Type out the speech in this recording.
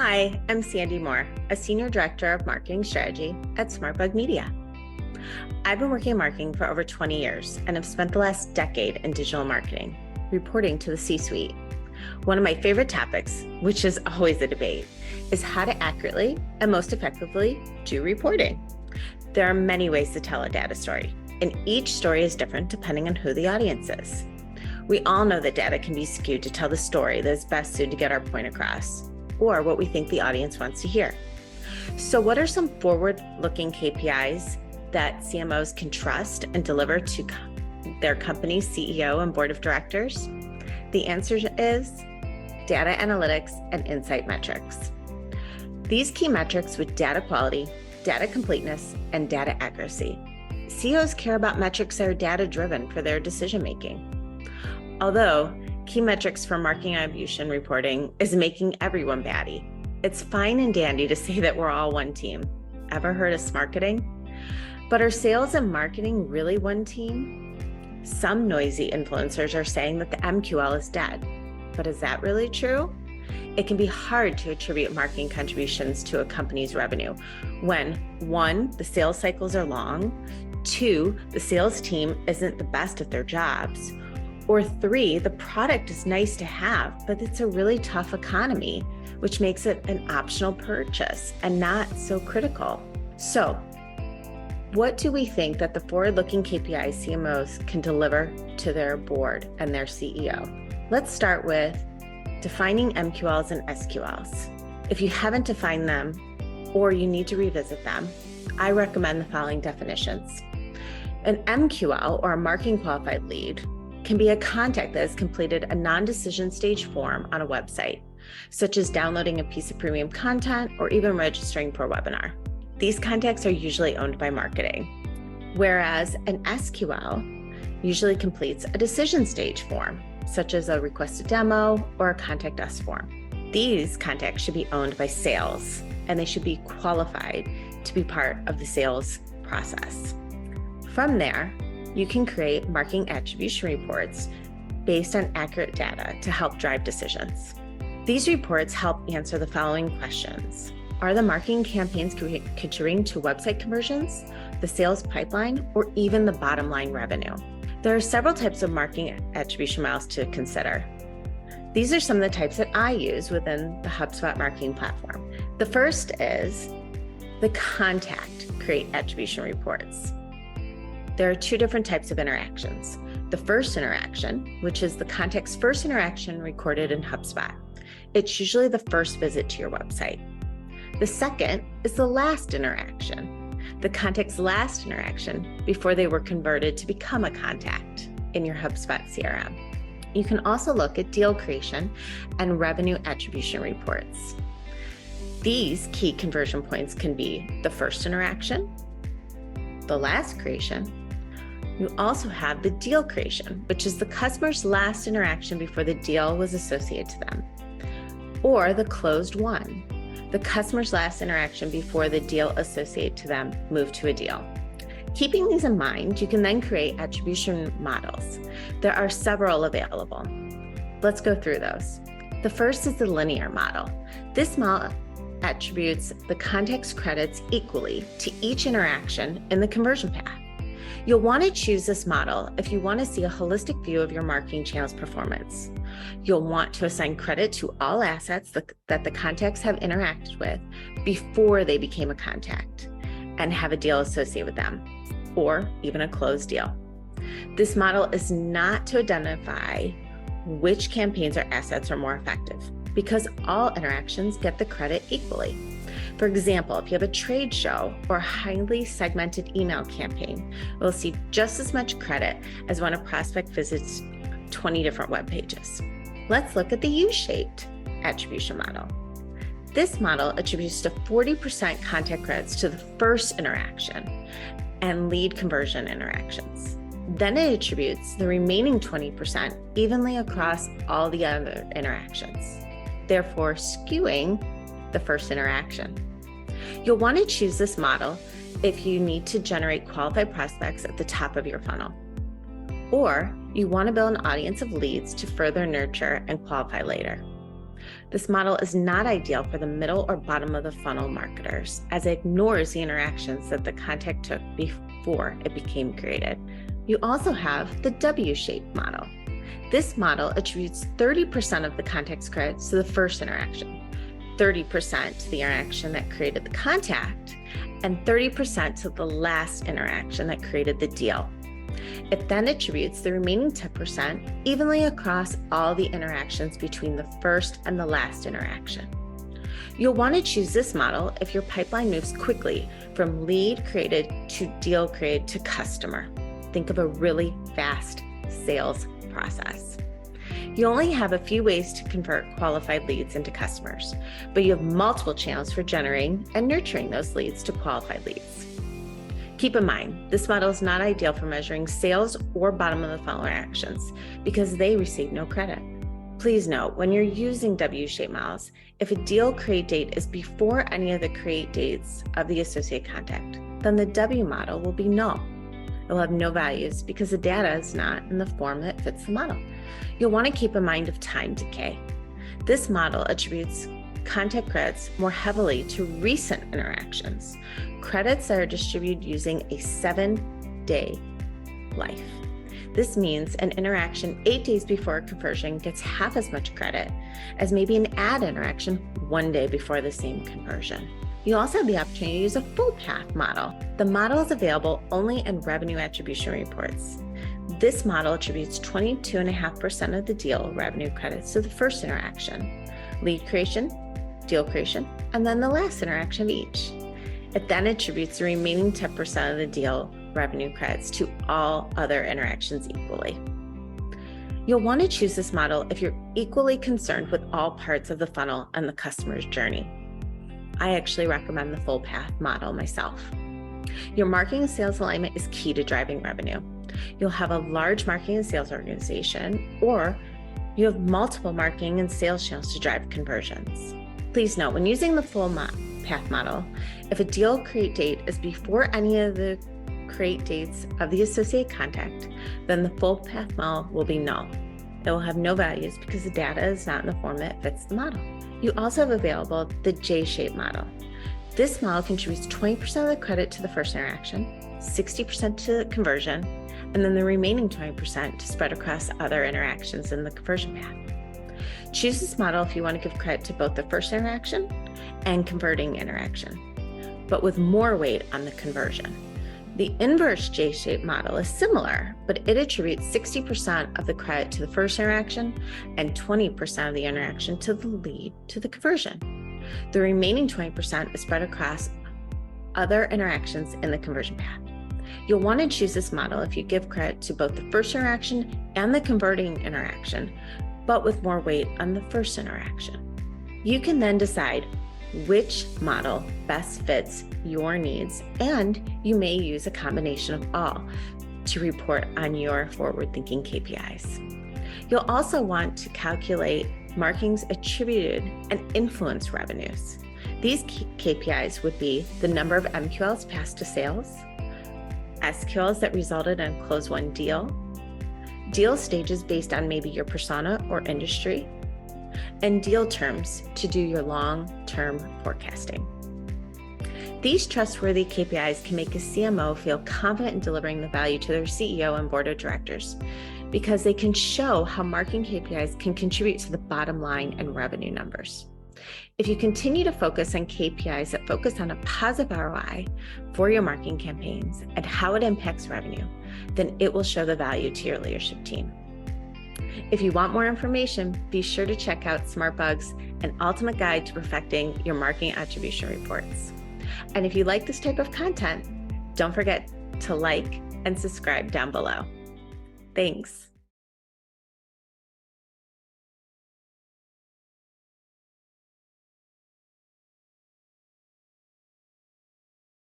Hi, I'm Sandy Moore, a Senior Director of Marketing Strategy at Smartbug Media. I've been working in marketing for over 20 years and have spent the last decade in digital marketing, reporting to the C-suite. One of my favorite topics, which is always a debate, is how to accurately and most effectively do reporting. There are many ways to tell a data story, and each story is different depending on who the audience is. We all know that data can be skewed to tell the story that is best suited to get our point across, or what we think the audience wants to hear. So what are some forward-looking KPIs that CMOs can trust and deliver to their company's CEO and board of directors? The answer is data analytics and insight metrics. These key metrics with data quality, data completeness, and data accuracy. CEOs care about metrics that are data-driven for their decision-making. Although key metrics for marketing attribution reporting is making everyone batty. It's fine and dandy to say that we're all one team. Ever heard of smarketing? But are sales and marketing really one team? Some noisy influencers are saying that the MQL is dead. But is that really true? It can be hard to attribute marketing contributions to a company's revenue when 1, the sales cycles are long, 2, the sales team isn't the best at their jobs, or 3, the product is nice to have, but it's a really tough economy, which makes it an optional purchase and not so critical. So, what do we think that the forward-looking KPIs CMOs can deliver to their board and their CEO? Let's start with defining MQLs and SQLs. If you haven't defined them or you need to revisit them, I recommend the following definitions. An MQL, or a marketing qualified lead, can be a contact that has completed a non-decision stage form on a website, such as downloading a piece of premium content or even registering for a webinar. These contacts are usually owned by marketing, whereas an SQL usually completes a decision stage form, such as a request a demo or a contact us form. These contacts should be owned by sales, and they should be qualified to be part of the sales process. From there, you can create marketing attribution reports based on accurate data to help drive decisions. These reports help answer the following questions. Are the marketing campaigns contributing to website conversions, the sales pipeline, or even the bottom line revenue? There are several types of marketing attribution models to consider. These are some of the types that I use within the HubSpot marketing platform. The first is the contact create attribution reports. There are 2 different types of interactions. The first interaction, which is the contact's first interaction recorded in HubSpot. It's usually the first visit to your website. The second is the last interaction, the contact's last interaction before they were converted to become a contact in your HubSpot CRM. You can also look at deal creation and revenue attribution reports. These key conversion points can be the first interaction, the last creation. You also have the deal creation, which is the customer's last interaction before the deal was associated to them, or the closed one, the customer's last interaction before the deal associated to them moved to a deal. Keeping these in mind, you can then create attribution models. There are several available. Let's go through those. The first is the linear model. This model attributes the contact's credits equally to each interaction in the conversion path. You'll want to choose this model if you want to see a holistic view of your marketing channel's performance. You'll want to assign credit to all assets that the contacts have interacted with before they became a contact and have a deal associated with them, or even a closed deal. This model is not to identify which campaigns or assets are more effective, because all interactions get the credit equally. For example, if you have a trade show or a highly segmented email campaign, you'll see just as much credit as when a prospect visits 20 different web pages. Let's look at the U-shaped attribution model. This model attributes to 40% contact credits to the first interaction and lead conversion interactions. Then it attributes the remaining 20% evenly across all the other interactions, therefore skewing the first interaction. You'll want to choose this model if you need to generate qualified prospects at the top of your funnel, or you want to build an audience of leads to further nurture and qualify later. This model is not ideal for the middle or bottom of the funnel marketers, as it ignores the interactions that the contact took before it became created. You also have the W-shaped model. This model attributes 30% of the contact's credits to the first interaction, 30% to the interaction that created the contact, and 30% to the last interaction that created the deal. It then attributes the remaining 10% evenly across all the interactions between the first and the last interaction. You'll want to choose this model if your pipeline moves quickly from lead created to deal created to customer. Think of a really fast sales process. You only have a few ways to convert qualified leads into customers, but you have multiple channels for generating and nurturing those leads to qualified leads. Keep in mind, this model is not ideal for measuring sales or bottom of the funnel actions because they receive no credit. Please note, when you're using W-shaped models, if a deal create date is before any of the create dates of the associate contact, then the W model will be null. It will have no values because the data is not in the form that fits the model. You'll want to keep in mind of time decay. This model attributes contact credits more heavily to recent interactions, credits that are distributed using a 7-day life. This means an interaction 8 days before a conversion gets half as much credit as maybe an ad interaction 1 day before the same conversion. You also have the opportunity to use a full path model. The model is available only in revenue attribution reports. This model attributes 22.5% of the deal revenue credits to the first interaction, lead creation, deal creation, and then the last interaction of each. It then attributes the remaining 10% of the deal revenue credits to all other interactions equally. You'll want to choose this model if you're equally concerned with all parts of the funnel and the customer's journey. I actually recommend the full path model myself. Your marketing and sales alignment is key to driving revenue. You'll have a large marketing and sales organization, or you have multiple marketing and sales channels to drive conversions. Please note, when using the full path model, if a deal create date is before any of the create dates of the associate contact, then the full path model will be null. It will have no values because the data is not in the form that fits the model. You also have available the J-shaped model. This model contributes 20% of the credit to the first interaction, 60% to the conversion, and then the remaining 20% to spread across other interactions in the conversion path. Choose this model if you want to give credit to both the first interaction and converting interaction, but with more weight on the conversion. The inverse J-shaped model is similar, but it attributes 60% of the credit to the first interaction and 20% of the interaction to the lead to the conversion. The remaining 20% is spread across other interactions in the conversion path. You'll want to choose this model if you give credit to both the first interaction and the converting interaction, but with more weight on the first interaction. You can then decide which model best fits your needs, and you may use a combination of all to report on your forward-thinking KPIs. You'll also want to calculate marketing's attributed and influence revenues. These KPIs would be the number of MQLs passed to sales, SQLs that resulted in a close-won deal, deal stages based on maybe your persona or industry, and deal terms to do your long-term forecasting. These trustworthy KPIs can make a CMO feel confident in delivering the value to their CEO and board of directors because they can show how marketing KPIs can contribute to the bottom line and revenue numbers. If you continue to focus on KPIs that focus on a positive ROI for your marketing campaigns and how it impacts revenue, then it will show the value to your leadership team. If you want more information, be sure to check out Smartbug's An Ultimate Guide to Perfecting Your Marketing Attribution Reports. And if you like this type of content, don't forget to like and subscribe down below. Thanks.